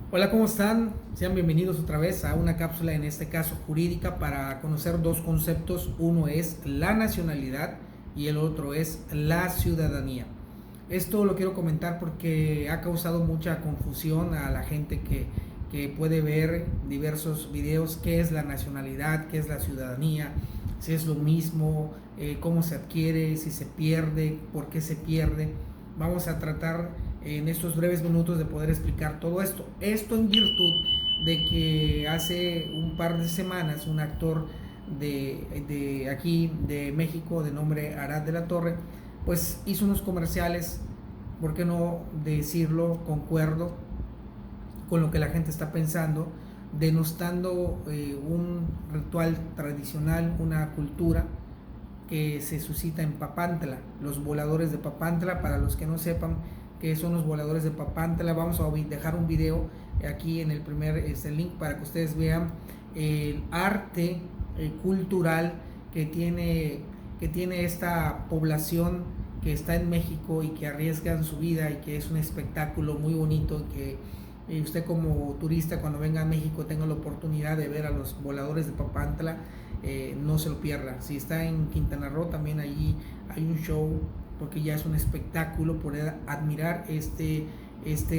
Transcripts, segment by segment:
Hola, ¿cómo están? Sean bienvenidos otra vez a una cápsula, en este caso jurídica, para conocer dos conceptos. Uno es la nacionalidad y el otro es la ciudadanía. Esto lo quiero comentar porque ha causado mucha confusión a la gente que puede ver diversos videos. ¿Qué es la nacionalidad? ¿Qué es la ciudadanía? Si es lo mismo, cómo se adquiere, si se pierde, por qué se pierde. Vamos a tratar en estos breves minutos de poder explicar todo esto. Esto en virtud de que hace un par de semanas un actor de aquí, de México, de nombre Arad de la Torre, pues hizo unos comerciales, ¿por qué no decirlo? Concuerdo con lo que la gente está pensando, denostando un ritual tradicional, una cultura que se suscita en Papantla, los voladores de Papantla. Para los que no sepan qué son los voladores de Papantla, vamos a dejar un video aquí en el primer link para que ustedes vean el arte cultural que tiene esta población que está en México y que arriesgan su vida, y que es un espectáculo muy bonito, que usted como turista, cuando venga a México, tenga la oportunidad de ver a los voladores de Papantla. No se lo pierda. Si está en Quintana Roo, también allí hay un show, porque ya es un espectáculo poder admirar este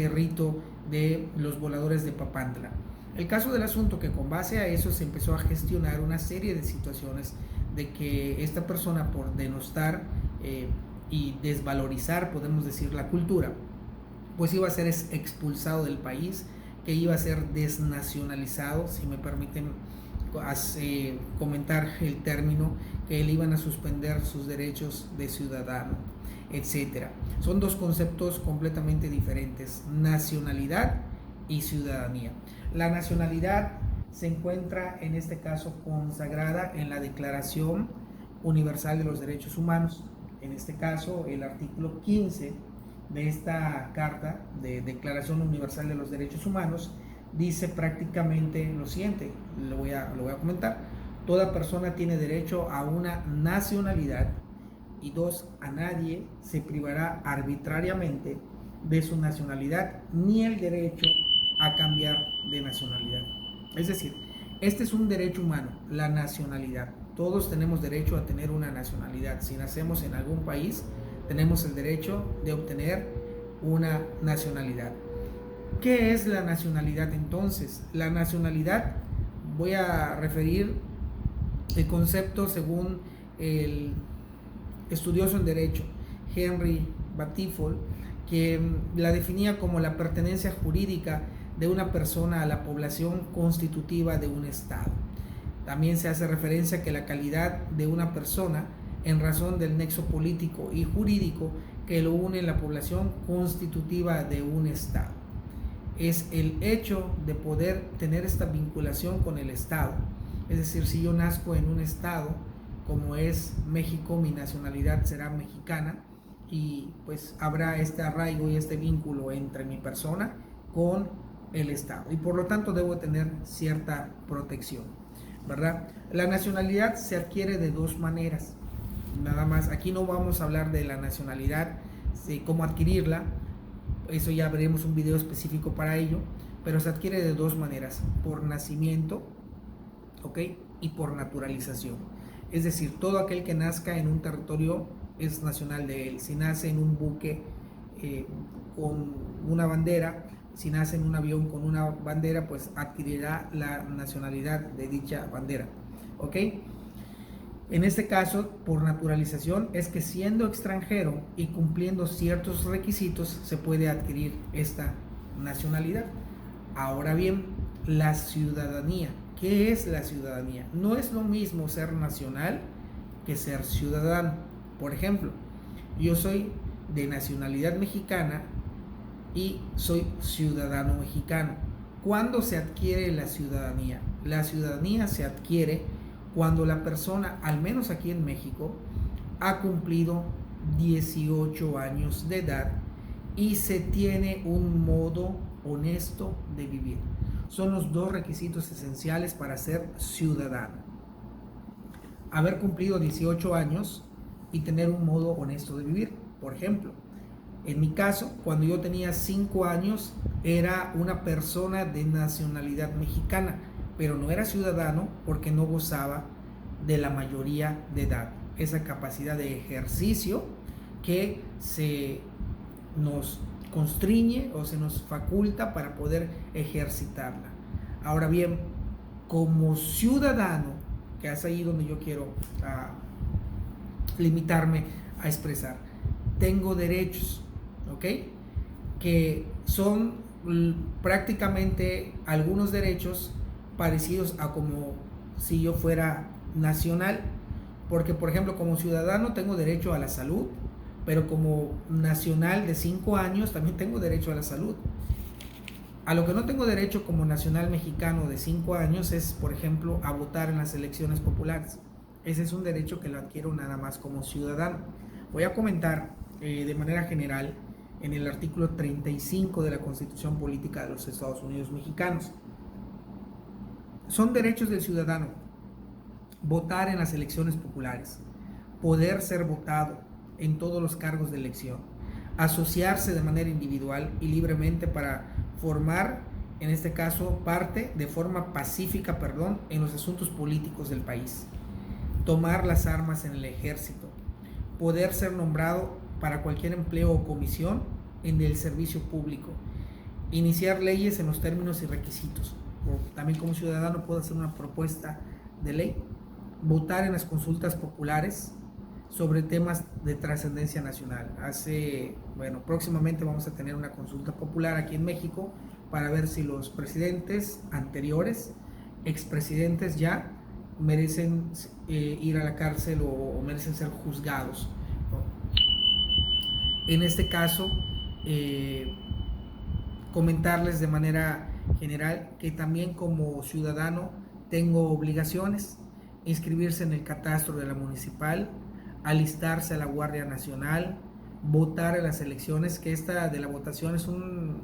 rito de los voladores de Papantla. El caso del asunto, que con base a eso se empezó a gestionar una serie de situaciones de que esta persona, por denostar y desvalorizar, podemos decir, la cultura, pues iba a ser expulsado del país, que iba a ser desnacionalizado, si me permiten comentar el término, que le iban a suspender sus derechos de ciudadano, etcétera. Son dos conceptos completamente diferentes: nacionalidad y ciudadanía. La nacionalidad se encuentra en este caso consagrada en la Declaración Universal de los Derechos Humanos, en este caso el artículo 15 de esta Carta de Declaración Universal de los Derechos Humanos. Dice prácticamente lo siguiente, lo voy a comentar: toda persona tiene derecho a una nacionalidad, y dos, a nadie se privará arbitrariamente de su nacionalidad, ni el derecho a cambiar de nacionalidad. Es decir, este es un derecho humano, la nacionalidad. Todos tenemos derecho a tener una nacionalidad. Si nacemos en algún país, tenemos el derecho de obtener una nacionalidad. ¿Qué es la nacionalidad entonces? La nacionalidad, voy a referir el concepto según el estudioso en derecho Henry Battifoll, que la definía como la pertenencia jurídica de una persona a la población constitutiva de un estado. También se hace referencia a que la calidad de una persona en razón del nexo político y jurídico que lo une en la población constitutiva de un estado. Es el hecho de poder tener esta vinculación con el estado. Es decir, si yo nazco en un estado como es México, mi nacionalidad será mexicana, y pues habrá este arraigo y este vínculo entre mi persona con el estado, y por lo tanto debo tener cierta protección, ¿verdad? La nacionalidad se adquiere de dos maneras, nada más. Aquí no vamos a hablar de la nacionalidad, de cómo adquirirla, eso ya veremos un video específico para ello, pero se adquiere de dos maneras: por nacimiento, ¿ok? Y por naturalización. Es decir, todo aquel que nazca en un territorio es nacional de él. Si nace en un buque con una bandera, si nace en un avión con una bandera, pues adquirirá la nacionalidad de dicha bandera, ¿ok? En este caso, por naturalización, es que siendo extranjero y cumpliendo ciertos requisitos, se puede adquirir esta nacionalidad. Ahora bien, la ciudadanía. ¿Qué es la ciudadanía? No es lo mismo ser nacional que ser ciudadano. Por ejemplo, yo soy de nacionalidad mexicana y soy ciudadano mexicano. ¿Cuándo se adquiere la ciudadanía? La ciudadanía se adquiere cuando la persona, al menos aquí en México, ha cumplido 18 años de edad y se tiene un modo honesto de vivir. Son los dos requisitos esenciales para ser ciudadano: haber cumplido 18 años y tener un modo honesto de vivir. Por ejemplo, En mi caso, cuando yo tenía 5 años, era una persona de nacionalidad mexicana, pero no era ciudadano porque no gozaba de la mayoría de edad, esa capacidad de ejercicio que se nos constriñe o se nos faculta para poder ejercitarla. Ahora bien, como ciudadano, que es ahí donde yo quiero limitarme a expresar, tengo derechos, ¿ok? Que son prácticamente algunos derechos parecidos a como si yo fuera nacional, porque por ejemplo como ciudadano tengo derecho a la salud, pero como nacional de 5 años también tengo derecho a la salud. A lo que no tengo derecho como nacional mexicano de 5 años es, por ejemplo, a votar en las elecciones populares. Ese es un derecho que lo adquiero nada más como ciudadano. Voy a comentar de manera general en el artículo 35 de la Constitución Política de los Estados Unidos Mexicanos. Son derechos del ciudadano: votar en las elecciones populares, poder ser votado en todos los cargos de elección, asociarse de manera individual y libremente para formar, en este caso, parte de forma pacífica, en los asuntos políticos del país, tomar las armas en el ejército, poder ser nombrado para cualquier empleo o comisión en el servicio público, iniciar leyes en los términos y requisitos. También como ciudadano puedo hacer una propuesta de ley, votar en las consultas populares sobre temas de trascendencia nacional. Próximamente vamos a tener una consulta popular aquí en México para ver si los presidentes anteriores, expresidentes ya, merecen ir a la cárcel o merecen ser juzgados, ¿no? En este caso, comentarles de manera general que también como ciudadano tengo obligaciones: inscribirse en el catastro de la municipal, alistarse a la Guardia Nacional, votar en las elecciones, que esta de la votación es un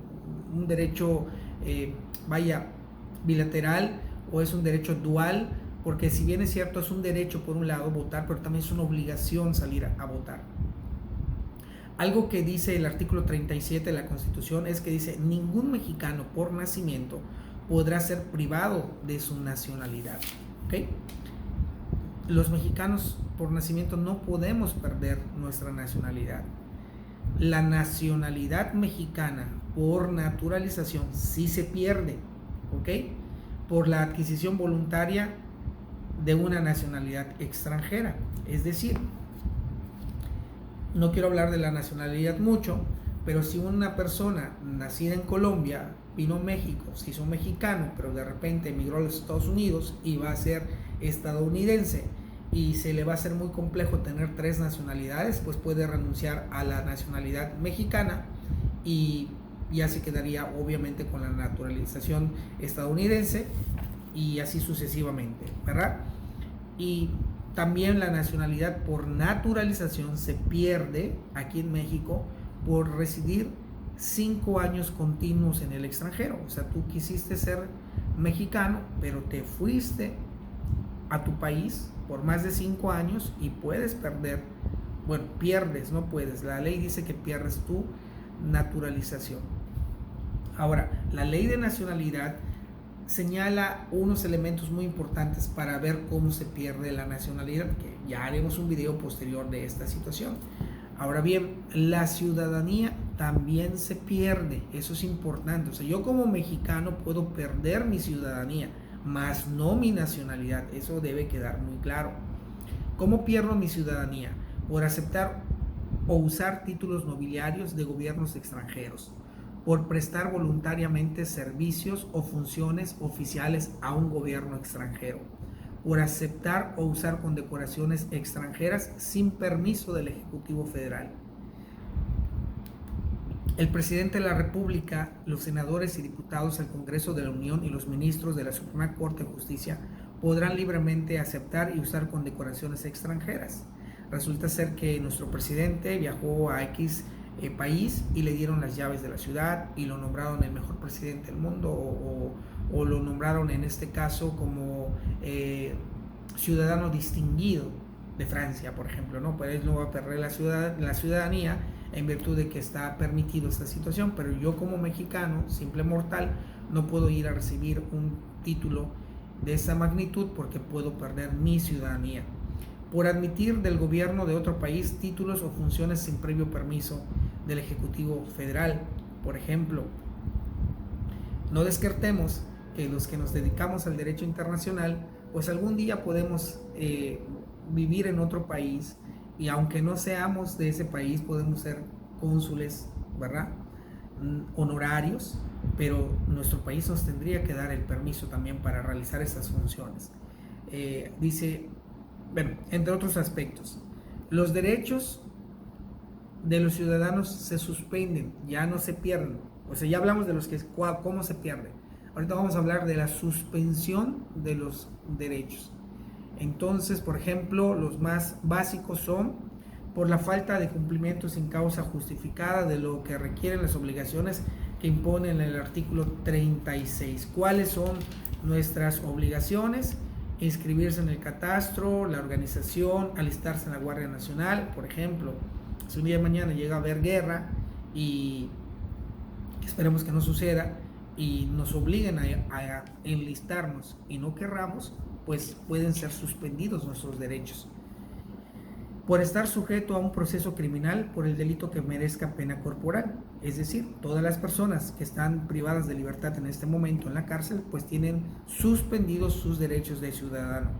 derecho, bilateral, o es un derecho dual, porque si bien es cierto, es un derecho por un lado votar, pero también es una obligación salir a votar. Algo que dice el artículo 37 de la Constitución es que dice: ningún mexicano por nacimiento podrá ser privado de su nacionalidad, ¿ok? Los mexicanos por nacimiento no podemos perder nuestra nacionalidad. La nacionalidad mexicana por naturalización sí se pierde, ¿ok? Por la adquisición voluntaria de una nacionalidad extranjera. Es decir, no quiero hablar de la nacionalidad mucho, pero si una persona nacida en Colombia vino a México, se hizo mexicano, pero de repente emigró a los Estados Unidos y va a ser estadounidense, y se le va a hacer muy complejo tener 3 nacionalidades, pues puede renunciar a la nacionalidad mexicana y ya se quedaría obviamente con la naturalización estadounidense, y así sucesivamente, ¿verdad? Y también la nacionalidad por naturalización se pierde aquí en México por residir 5 años continuos en el extranjero. O sea, tú quisiste ser mexicano, pero te fuiste a tu país por más de 5 años y puedes perder, pierdes, no puedes. La ley dice que pierdes tu naturalización. Ahora, la ley de nacionalidad señala unos elementos muy importantes para ver cómo se pierde la nacionalidad, que ya haremos un video posterior de esta situación. Ahora bien, la ciudadanía también se pierde, eso es importante. O sea, yo como mexicano puedo perder mi ciudadanía, mas no mi nacionalidad, eso debe quedar muy claro. ¿Cómo pierdo mi ciudadanía? Por aceptar o usar títulos nobiliarios de gobiernos extranjeros, por prestar voluntariamente servicios o funciones oficiales a un gobierno extranjero, por aceptar o usar condecoraciones extranjeras sin permiso del Ejecutivo Federal. El presidente de la República, los senadores y diputados al Congreso de la Unión y los ministros de la Suprema Corte de Justicia podrán libremente aceptar y usar condecoraciones extranjeras. Resulta ser que nuestro presidente viajó a X país y le dieron las llaves de la ciudad y lo nombraron el mejor presidente del mundo, o lo nombraron en este caso como ciudadano distinguido. de Francia, por ejemplo, ¿no? Pues él no va a perder la ciudadanía en virtud de que está permitido esta situación, pero yo como mexicano, simple mortal, no puedo ir a recibir un título de esa magnitud porque puedo perder mi ciudadanía por admitir del gobierno de otro país títulos o funciones sin previo permiso del Ejecutivo Federal. Por ejemplo, no descartemos que los que nos dedicamos al derecho internacional, pues algún día podemos vivir en otro país y aunque no seamos de ese país, podemos ser cónsules, ¿verdad? Honorarios, pero nuestro país nos tendría que dar el permiso también para realizar estas funciones. Dice, bueno, entre otros aspectos, los derechos de los ciudadanos se suspenden, ya no se pierden. O sea, ya hablamos de los que cómo se pierde. Ahorita vamos a hablar de la suspensión de los derechos. Entonces, por ejemplo, los más básicos son por la falta de cumplimiento sin causa justificada de lo que requieren las obligaciones que imponen el artículo 36. ¿Cuáles son nuestras obligaciones? Inscribirse en el catastro, la organización, alistarse en la Guardia Nacional, por ejemplo. Si un día de mañana llega a haber guerra y esperemos que no suceda y nos obliguen a enlistarnos y no querramos, pues pueden ser suspendidos nuestros derechos. Por estar sujeto a un proceso criminal por el delito que merezca pena corporal. Es decir, todas las personas que están privadas de libertad en este momento en la cárcel, pues tienen suspendidos sus derechos de ciudadano.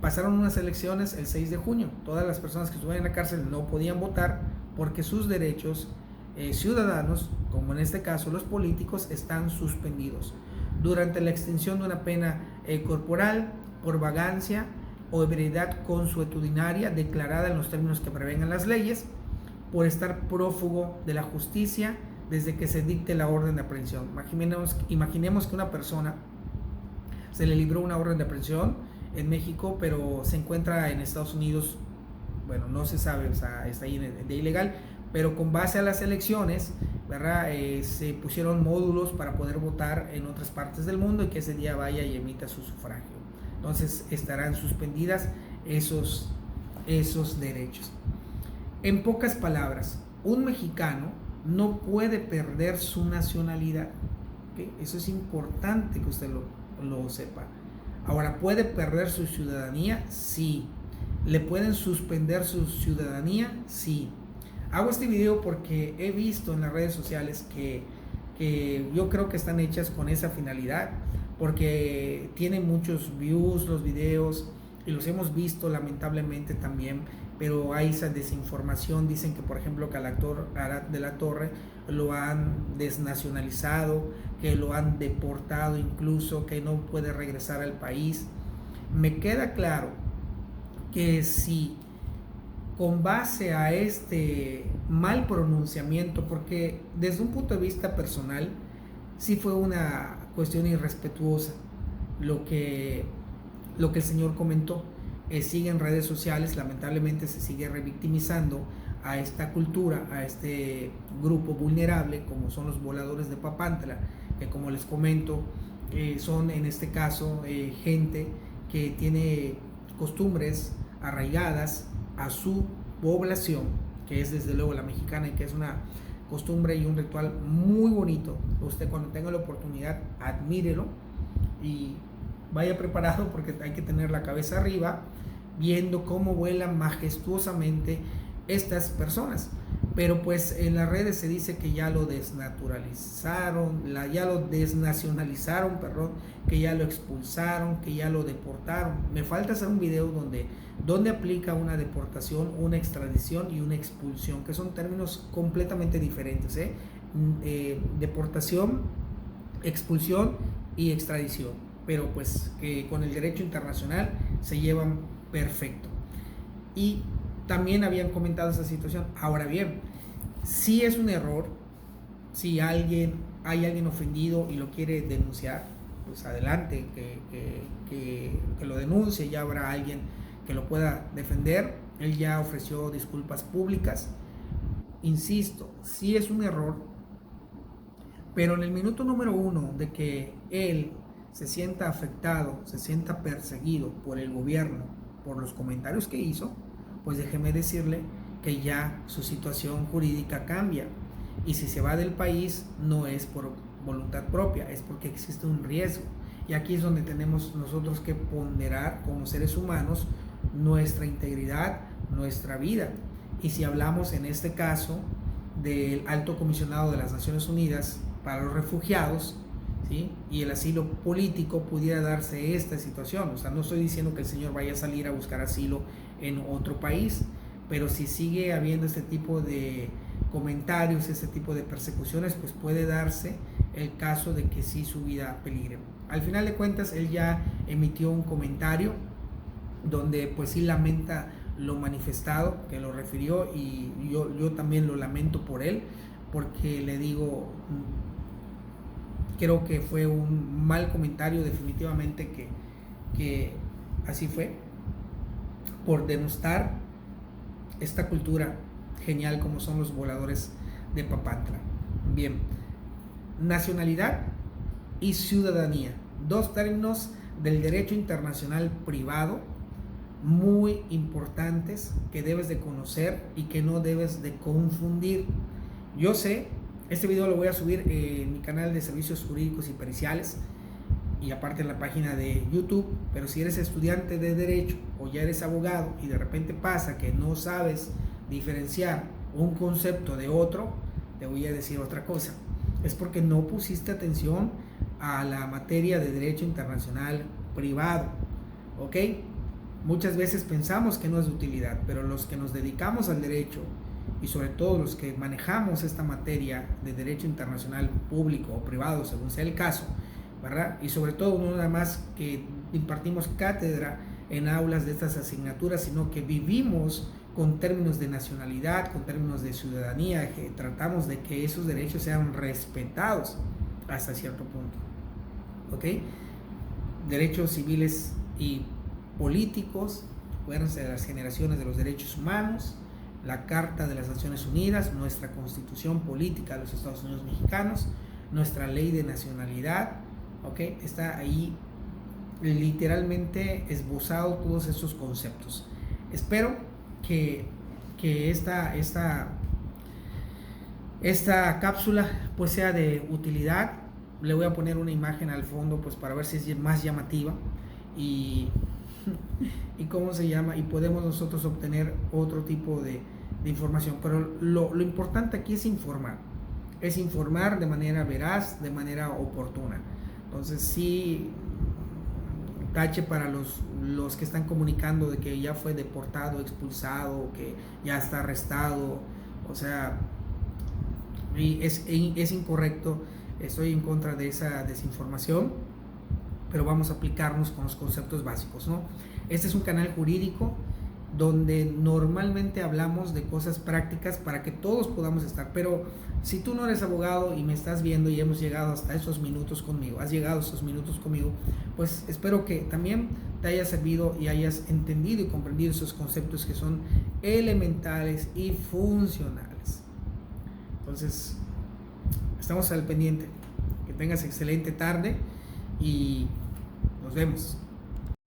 Pasaron unas elecciones el 6 de junio. Todas las personas que estuvieron en la cárcel no podían votar porque sus derechos ciudadanos, como en este caso los políticos, están suspendidos. Durante la extinción de una pena corporal por vagancia o ebriedad consuetudinaria declarada en los términos que prevengan las leyes, por estar prófugo de la justicia desde que se dicte la orden de aprehensión. Imaginemos que una persona se le libró una orden de aprehensión en México, pero se encuentra en Estados Unidos, bueno, no se sabe, o sea, está ahí de ilegal, pero con base a las elecciones, ¿verdad? Se pusieron módulos para poder votar en otras partes del mundo y que ese día vaya y emita su sufragio. Entonces estarán suspendidas esos derechos. En pocas palabras, un mexicano no puede perder su nacionalidad. ¿Okay? Eso es importante que usted lo sepa. Ahora, ¿puede perder su ciudadanía? Sí. ¿Le pueden suspender su ciudadanía? Sí. Hago este video porque he visto en las redes sociales que yo creo que están hechas con esa finalidad, porque tienen muchos views los videos y los hemos visto lamentablemente también, pero hay esa desinformación. Dicen que, por ejemplo, que al actor Arad de la Torre lo han desnacionalizado, que lo han deportado incluso, que no puede regresar al país. Me queda claro que si con base a este mal pronunciamiento, porque desde un punto de vista personal sí fue una cuestión irrespetuosa lo que el señor comentó. Sigue en redes sociales, lamentablemente se sigue revictimizando a esta cultura, a este grupo vulnerable como son los voladores de Papantla, que como les comento son en este caso gente que tiene costumbres arraigadas a su población, que es desde luego la mexicana, y que es una costumbre y un ritual muy bonito. Usted cuando tenga la oportunidad, admírelo y vaya preparado, porque hay que tener la cabeza arriba viendo cómo vuelan majestuosamente estas personas. Pero pues en las redes se dice que ya lo desnaturalizaron, ya lo desnacionalizaron, perdón, que ya lo expulsaron, que ya lo deportaron. Me falta hacer un video donde aplica una deportación, una extradición y una expulsión, que son términos completamente diferentes, deportación, expulsión y extradición, pero pues que con el derecho internacional se llevan perfecto. Y también habían comentado esa situación. Ahora bien, si es un error, si hay alguien ofendido y lo quiere denunciar, pues adelante, que lo denuncie, ya habrá alguien que lo pueda defender. Él ya ofreció disculpas públicas. Insisto, si es un error, pero en el minuto número 1 de que él se sienta afectado, se sienta perseguido por el gobierno, por los comentarios que hizo, pues déjeme decirle que ya su situación jurídica cambia. Y si se va del país, no es por voluntad propia, es porque existe un riesgo. Y aquí es donde tenemos nosotros que ponderar como seres humanos nuestra integridad, nuestra vida. Y si hablamos en este caso del Alto Comisionado de las Naciones Unidas para los Refugiados, ¿sí?, y el asilo político, pudiera darse esta situación. O sea, no estoy diciendo que el señor vaya a salir a buscar asilo en otro país, pero si sigue habiendo este tipo de comentarios, este tipo de persecuciones, pues puede darse el caso de que sí su vida peligre. Al final de cuentas, él ya emitió un comentario donde pues sí lamenta lo manifestado, que lo refirió, y yo también lo lamento por él, porque le digo, creo que fue un mal comentario definitivamente, que así fue, por denostar esta cultura genial como son los voladores de Papantla. Bien, nacionalidad y ciudadanía, dos términos del derecho internacional privado muy importantes que debes de conocer y que no debes de confundir. Yo sé, este video lo voy a subir en mi canal de servicios jurídicos y periciales y aparte en la página de YouTube, pero si eres estudiante de derecho o ya eres abogado y de repente pasa que no sabes diferenciar un concepto de otro, te voy a decir otra cosa. Es porque no pusiste atención a la materia de derecho internacional privado, ¿ok? Muchas veces pensamos que no es de utilidad, pero los que nos dedicamos al derecho y sobre todo los que manejamos esta materia de derecho internacional público o privado, según sea el caso, ¿verdad? Y sobre todo no nada más que impartimos cátedra en aulas de estas asignaturas, sino que vivimos con términos de nacionalidad, con términos de ciudadanía, que tratamos de que esos derechos sean respetados hasta cierto punto, ¿ok? Derechos civiles y políticos, acuérdense de las generaciones de los derechos humanos, la Carta de las Naciones Unidas, nuestra Constitución Política de los Estados Unidos Mexicanos, nuestra Ley de Nacionalidad, ¿ok? Está ahí literalmente esbozado todos estos conceptos. Espero que esta cápsula pues sea de utilidad. Le voy a poner una imagen al fondo pues para ver si es más llamativa y cómo se llama, y podemos nosotros obtener otro tipo de información, pero lo importante aquí es informar de manera veraz, de manera oportuna. Entonces sí, tache para los que están comunicando de que ya fue deportado, expulsado, que ya está arrestado, o sea, es incorrecto. Estoy en contra de esa desinformación, pero vamos a aplicarnos con los conceptos básicos, ¿no? Este es un canal jurídico donde normalmente hablamos de cosas prácticas para que todos podamos estar, pero si tú no eres abogado y me estás viendo y hemos llegado hasta esos minutos conmigo, pues espero que también te haya servido y hayas entendido y comprendido esos conceptos que son elementales y funcionales. Entonces, estamos al pendiente. Que tengas excelente tarde y nos vemos.